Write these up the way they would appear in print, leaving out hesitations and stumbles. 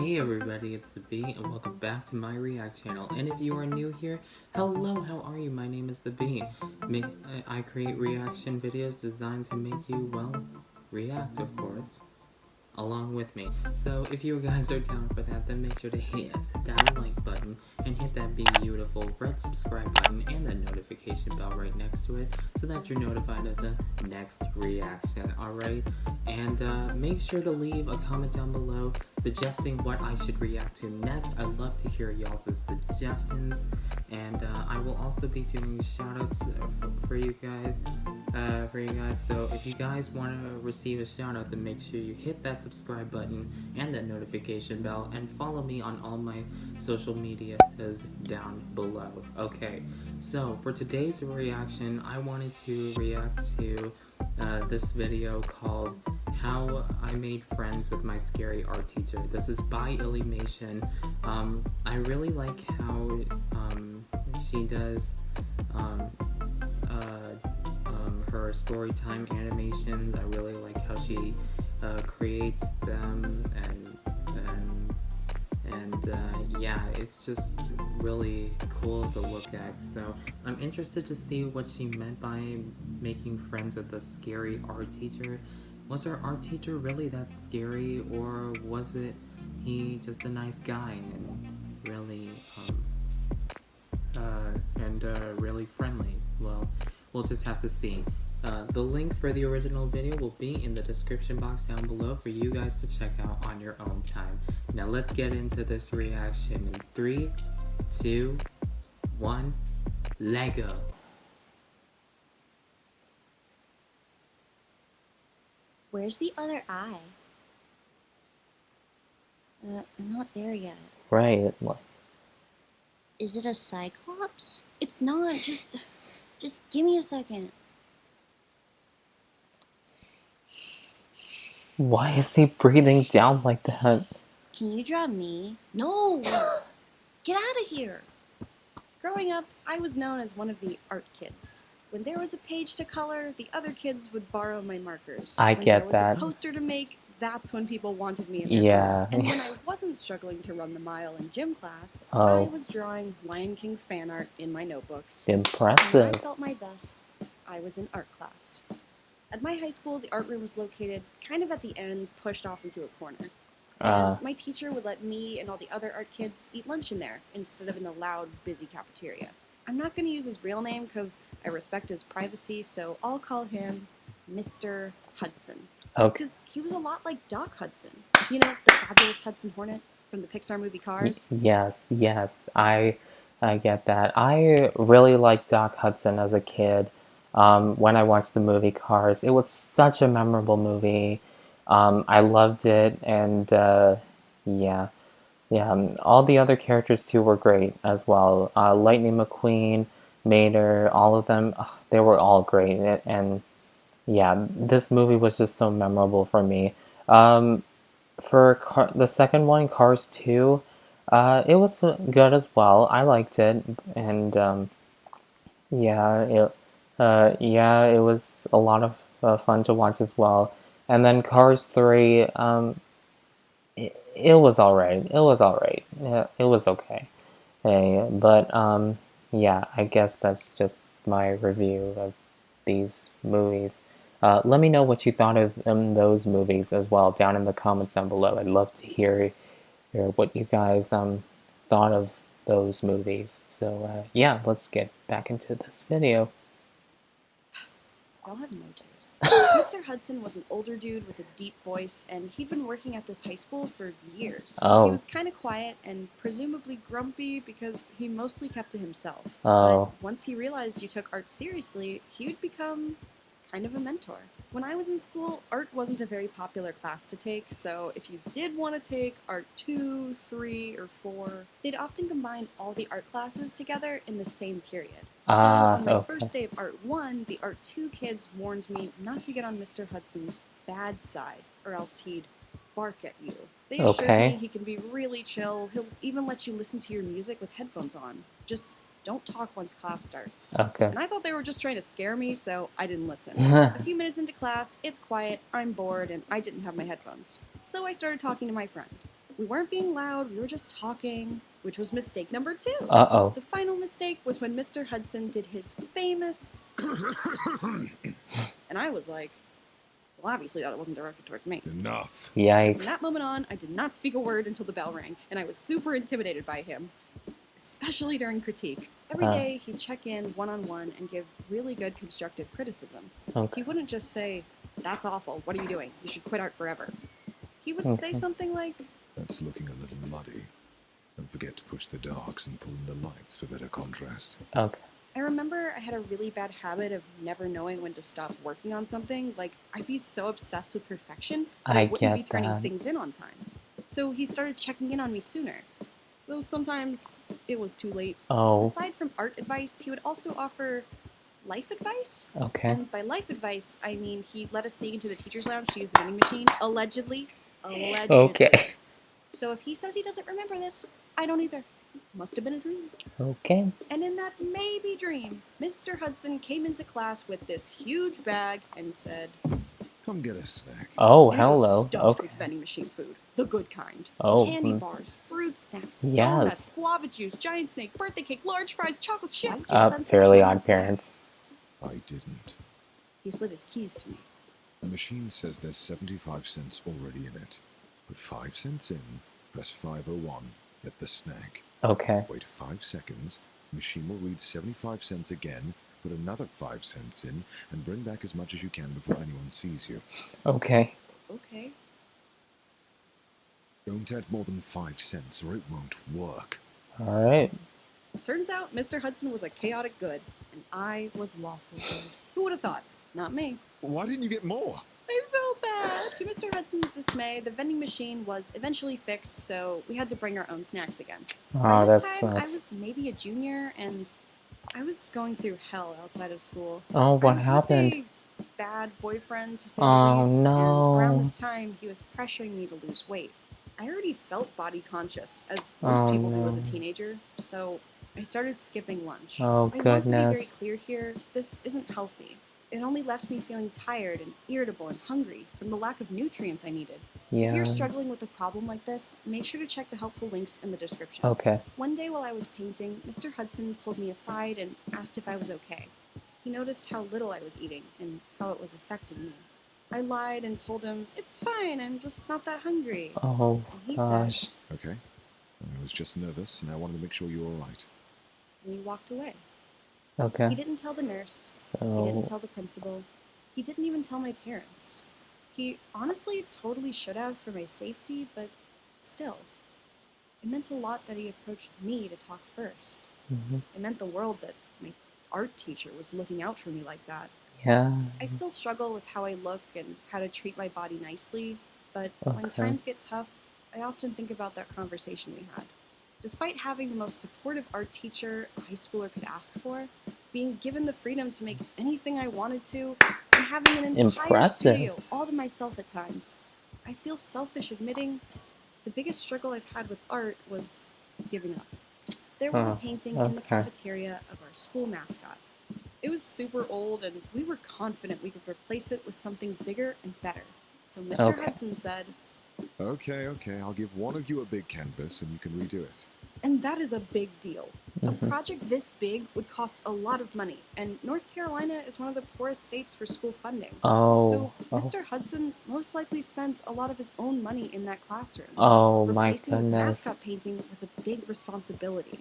Hey everybody, it's the Bee, and welcome back to my React channel. And if you are new here, hello, how are you? My name is the Bee. I create reaction videos designed to make you, well, react, of course, along with me. So if you guys are down for that, then make sure to hit that like button and hit that beautiful red subscribe button and the notification bell right next to it so that you're notified of the next reaction, alright? And make sure to leave a comment down below suggesting what I should react to next. I'd love to hear y'all's suggestions, and I will also be doing shoutouts for you guys. So if you guys want to receive a shout out, then make sure you hit that subscribe button and that notification bell and follow me on all my social media is down below. Okay, so for today's reaction, I wanted to react to this video called How I Made Friends with My Scary Art Teacher. This is by Illymation. I really like how she does her story time animations. I really like how she creates them, and yeah, it's just really cool to look at. So I'm interested to see what she meant by making friends with a scary art teacher. Was her art teacher really that scary, or was he just a nice guy and really really friendly? Well, we'll just have to see. The link for the original video will be in the description box down below for you guys to check out on your own time. Now let's get into this reaction in 3, 2, 1, Lego. Where's the other eye? I'm not there yet. Right. Is it a cyclops? It's not. Just give me a second. Why is he breathing down like that? Can you draw me? No! Get out of here! Growing up, I was known as one of the art kids. When there was a page to color, the other kids would borrow my markers. I get when there that. was a poster to make, that's when people wanted me in their group. And when I wasn't struggling to run the mile in gym class, I was drawing Lion King fan art in my notebooks. Impressive. When I felt my best, I was in art class. At my high school, the art room was located kind of at the end, pushed off into a corner. And my teacher would let me and all the other art kids eat lunch in there instead of in the loud, busy cafeteria. I'm not going to use his real name because I respect his privacy, so I'll call him Mr. Hudson. Okay. Because he was a lot like Doc Hudson. You know, the fabulous Hudson Hornet from the Pixar movie Cars? Yes, I get that. I really liked Doc Hudson as a kid. When I watched the movie Cars, it was such a memorable movie. I loved it, and yeah. All the other characters too were great as well. Lightning McQueen, Mater, all of them, they were all great. And yeah, this movie was just so memorable for me. For the second one, Cars 2, it was good as well. I liked it, and yeah, it was a lot of fun to watch as well. And then Cars 3, it was alright. It was alright. Yeah, it was okay. Hey, but yeah, I guess that's just my review of these movies. Let me know what you thought of those movies as well down in the comments down below. I'd love to hear what you guys thought of those movies. So yeah, let's get back into this video. I'll have motors. Mr. Hudson was an older dude with a deep voice, and he'd been working at this high school for years. Oh. He was kind of quiet and presumably grumpy because he mostly kept to himself. Oh. But once he realized you took art seriously, he would become kind of a mentor. When I was in school, art wasn't a very popular class to take, so if you did want to take art 2, 3, or 4, they'd often combine all the art classes together in the same period. So on my first day of art 1, the art 2 kids warned me not to get on Mr. Hudson's bad side, or else he'd bark at you. They assured me he can be really chill. He'll even let you listen to your music with headphones on. Just don't talk once class starts. Okay. And I thought they were just trying to scare me, so I didn't listen. A few minutes into class, it's quiet, I'm bored, and I didn't have my headphones. So I started talking to my friend. We weren't being loud, we were just talking, which was mistake number 2. Uh-oh. The final mistake was when Mr. Hudson did his famous... And I was like, well, obviously that wasn't directed towards me. Enough. So from Yikes. that moment on, I did not speak a word until the bell rang, and I was super intimidated by him, especially during critique. Every day, he'd check in one-on-one and give really good constructive criticism. Okay. He wouldn't just say, that's awful, what are you doing? You should quit art forever. He would say something like, That's looking a little muddy. Don't forget to push the darks and pull in the lights for better contrast. Okay. I remember I had a really bad habit of never knowing when to stop working on something. Like, I'd be so obsessed with perfection that I wouldn't be turning things in on time. So he started checking in on me sooner. Though sometimes it was too late. Oh. Aside from art advice, he would also offer life advice. Okay. And by life advice, I mean he let us sneak into the teacher's lounge to use the vending machine. Allegedly. Okay. So if he says he doesn't remember this, I don't either. Must have been a dream. Okay. And in that maybe dream, Mr. Hudson came into class with this huge bag and said, Come get a snack. Oh, and it was hello. stuffed Okay. with vending machine food. The good kind. Oh, Candy bars, fruit snacks, Yes. donuts, guava juice, giant snake, birthday cake, large fries, chocolate chip. Fairly Odd Parents. I didn't. He slid his keys to me. The machine says there's 75 cents already in it. Put 5 cents in, press 501, get the snack. Okay. Wait 5 seconds, machine will read 75 cents again, put another 5 cents in, and bring back as much as you can before anyone sees you. Okay. Okay. Don't add more than 5 cents or it won't work. Alright. Turns out Mr. Hudson was a chaotic good, and I was lawful good. Who would have thought? Not me. Why didn't you get more? I felt bad. To Mr. Hudson's dismay, the vending machine was eventually fixed, so we had to bring our own snacks again. Oh, By that this time, I sucks. was maybe a junior, and I was going through hell outside of school. Oh, what I was happened? with a bad boyfriend, to say the Oh, least, no. and around this time, he was pressuring me to lose weight. I already felt body conscious, as most people do as a teenager, so I started skipping lunch. Oh, I want to be very goodness. clear here, this isn't healthy. It only left me feeling tired and irritable and hungry from the lack of nutrients I needed. If you're Yeah. struggling with a problem like this, make sure to check the helpful links in the description. Okay. One day while I was painting, Mr. Hudson pulled me aside and asked if I was okay. He noticed how little I was eating and how it was affecting me. I lied and told him, it's fine, I'm just not that hungry. Oh, And he gosh. said, Okay. I was just nervous and I wanted to make sure you were alright. and he walked away. Okay. He didn't tell the nurse. He So, didn't tell the principal. He didn't even tell my parents. He honestly totally should have for my safety, but still. It meant a lot that he approached me to talk first. It meant the world that my art teacher was looking out for me like that. yeah. I still struggle with how I look and how to treat my body nicely, but when Okay. times get tough, I often think about that conversation we had. Despite having the most supportive art teacher a high schooler could ask for, being given the freedom to make anything I wanted to, and having an entire Impressive. studio all to myself at times, I feel selfish admitting the biggest struggle I've had with art was giving up. There was a painting in the okay. cafeteria of our school mascot. It was super old, and we were confident we could replace it with something bigger and better. So Mr. Okay. Hudson said, Okay, I'll give one of you a big canvas and you can redo it. and that is a big deal. A project this big would cost a lot of money, and North Carolina is one of the poorest states for school funding. Oh. So Mr. Hudson most likely spent a lot of his own money in that classroom. Oh, my Replacing this goodness. mascot painting was a big responsibility,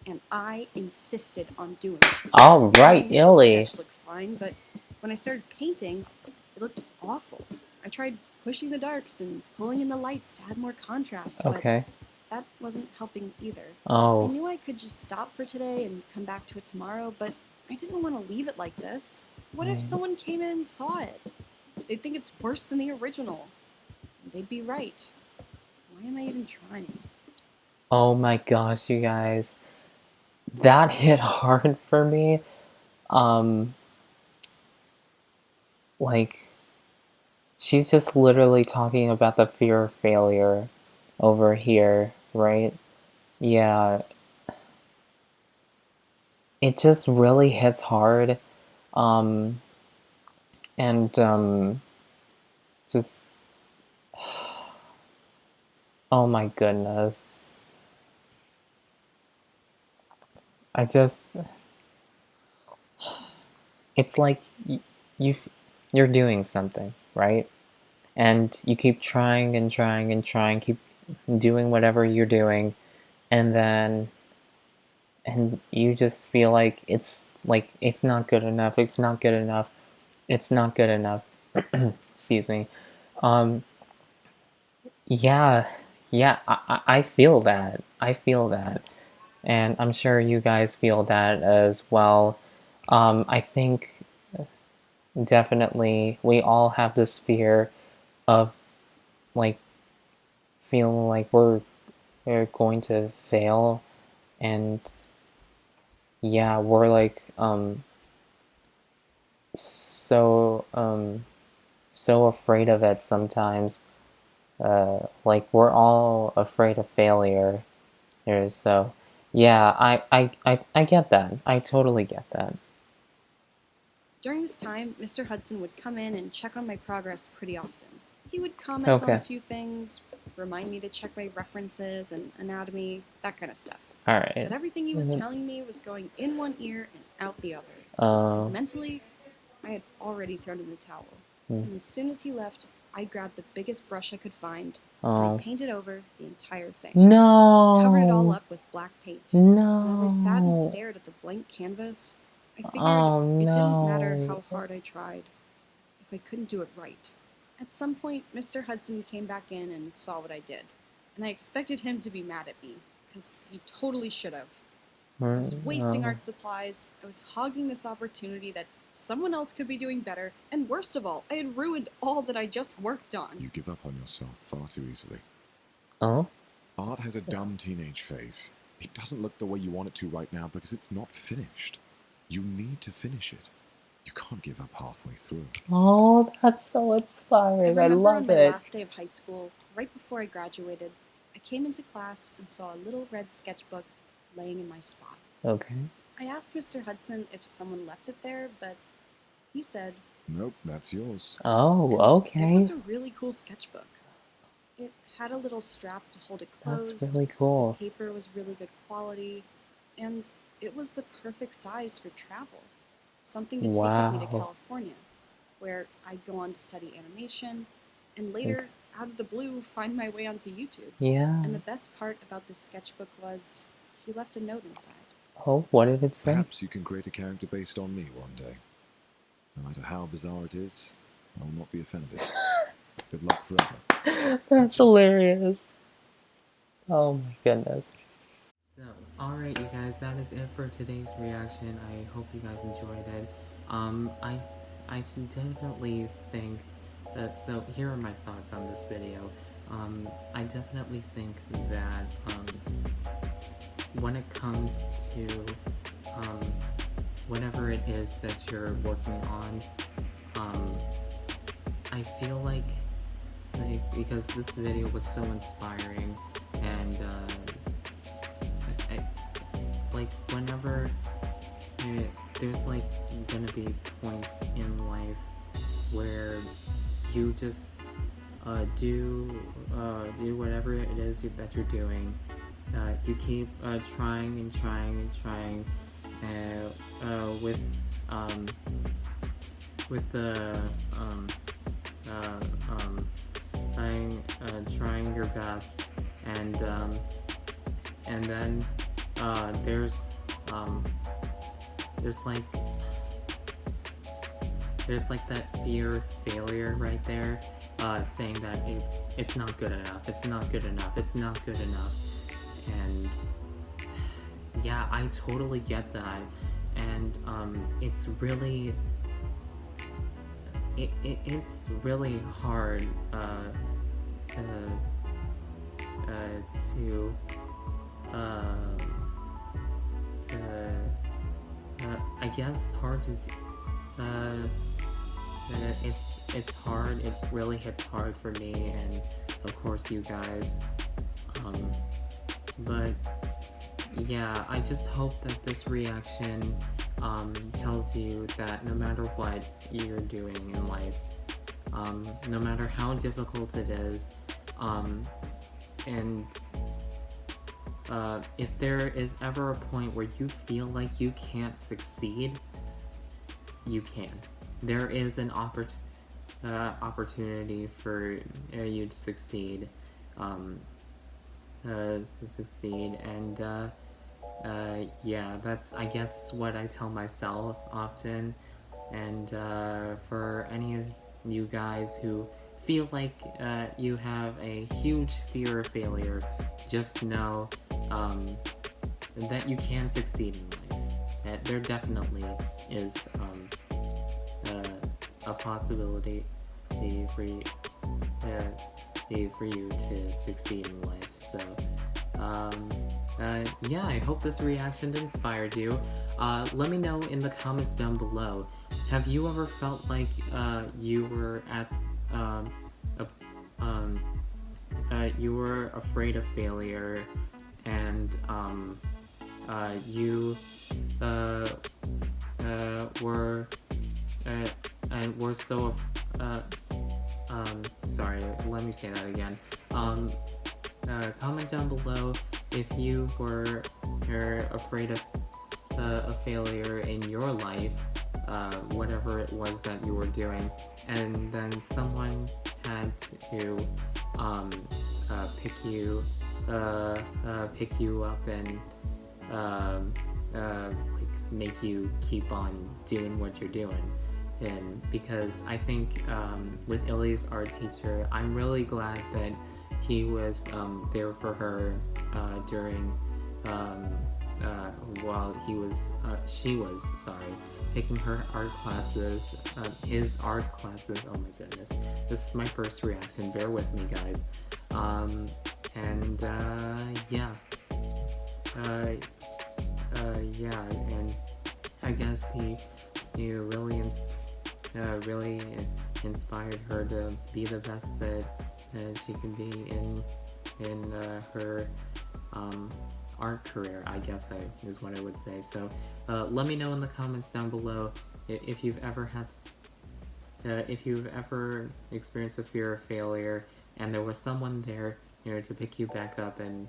and I insisted on doing it. All My right, initial Illy. sketch looked fine, but when I started painting, it looked awful. I tried pushing the darks and pulling in the lights to add more contrast, but Okay. that wasn't helping either. I Oh. knew I could just stop for today and come back to it tomorrow, but I didn't want to leave it like this. What if someone came in and saw it? They'd think it's worse than the original. They'd be right. Why am I even trying? Oh my gosh, you guys. That hit hard for me. Like, she's just literally talking about the fear of failure over here, right? Yeah. It just really hits hard. And just Oh my goodness. I just, it's like you you're doing something, right? And you keep trying and trying and trying, keep doing whatever you're doing, and then you just feel like it's not good enough, it's not good enough, it's not good enough. Excuse me. Um yeah, yeah, I feel that. I feel that. And I'm sure you guys feel that as well. I think definitely we all have this fear of like feeling like we're going to fail, and yeah, we're like so so afraid of it sometimes. Like we're all afraid of failure. So yeah, I get that. I totally get that. During this time, Mr. Hudson would come in and check on my progress pretty often. He would comment on a Okay. few things, remind me to check my references and anatomy, that kind of stuff. All right. But everything he was telling me was going in one ear and out the other. Uh, Because mentally, I had already thrown in the towel. And as soon as he left, I grabbed the biggest brush I could find and I oh painted over the entire thing. no! Covered it all up with black paint. And as I sat and No! stared at the blank canvas, I figured Oh it didn't matter no! how hard I tried if I couldn't do it right. At some point, Mr. Hudson came back in and saw what I did, and I expected him to be mad at me, because he totally should have. I was wasting art supplies, I was hogging this opportunity that someone else could be doing better, and worst of all, I had ruined all that I just worked on. You give up on yourself far too easily. Oh? Art has a dumb teenage phase. It doesn't look the way you want it to right now because it's not finished. You need to finish it. You can't give up halfway through. Oh, that's so inspiring. I remember on love my it. last day of high school, right before I graduated, I came into class and saw a little red sketchbook laying in my spot. Okay. I asked Mr. Hudson if someone left it there, but he said, Nope, that's yours. Oh, and okay. It was a really cool sketchbook. It had a little strap to hold it closed. That's really cool. The paper was really good quality, and it was the perfect size for travel. Something to take with me to California, where I'd go on to study animation, and later, out of the blue, find my way onto YouTube. Yeah. And the best part about this sketchbook was he left a note inside. Oh, what did it say? Perhaps you can create a character based on me one day. No matter how bizarre it is, I will not be offended. Good luck forever. That's hilarious. Oh my goodness. So, alright you guys, that is it for today's reaction. I hope you guys enjoyed it. I definitely think that, so here are my thoughts on this video. I definitely think that, when it comes to, whatever it is that you're working on, I feel like because this video was so inspiring, and like whenever there's like gonna be points in life where you just do whatever it is that you're doing. You keep trying and trying and trying, with the trying your best, and then there's that fear of failure right there, saying that it's not good enough, it's not good enough, it's not good enough. And yeah, I totally get that. And it's really it's really hard I guess hard to it's hard, it really hits hard for me and of course you guys, but yeah, I just hope that this reaction tells you that no matter what you're doing in life, no matter how difficult it is, and if there is ever a point where you feel like you can't succeed, you can. There is an opportunity for you to succeed, and yeah, that's, I guess, what I tell myself often. And for any of you guys who feel like you have a huge fear of failure, just know that you can succeed in life. That there definitely is a possibility for you, to succeed in life. So yeah, I hope this reaction inspired you. Let me know in the comments down below. Have you ever felt like you were at you were afraid of failure, and you were so sorry, let me say that again. Comment down below if you were afraid of a failure in your life, whatever it was that you were doing, and then someone had to pick you up and like make you keep on doing what you're doing. And because I think with Illy's art teacher, I'm really glad that he was there for her during while she was taking her art classes, his art classes. Oh my goodness, this is my first reaction, bear with me, guys. And yeah, and I guess he really really inspired her to be the best that she can be in her art career, I guess is what I would say. So let me know in the comments down below if you've ever experienced a fear of failure and there was someone there, to pick you back up and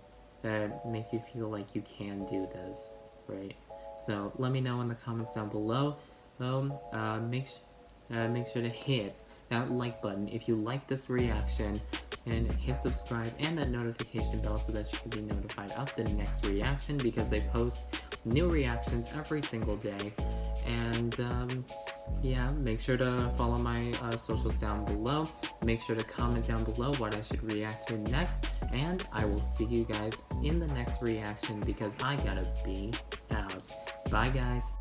make you feel like you can do this, right? So let me know in the comments down below. Make sure to hit that like button if you like this reaction, and hit subscribe and that notification bell so that you can be notified of the next reaction, because I post new reactions every single day. And yeah, make sure to follow my socials down below. Make sure to comment down below what I should react to next, and I will see you guys in the next reaction, because I gotta be out. Bye, guys.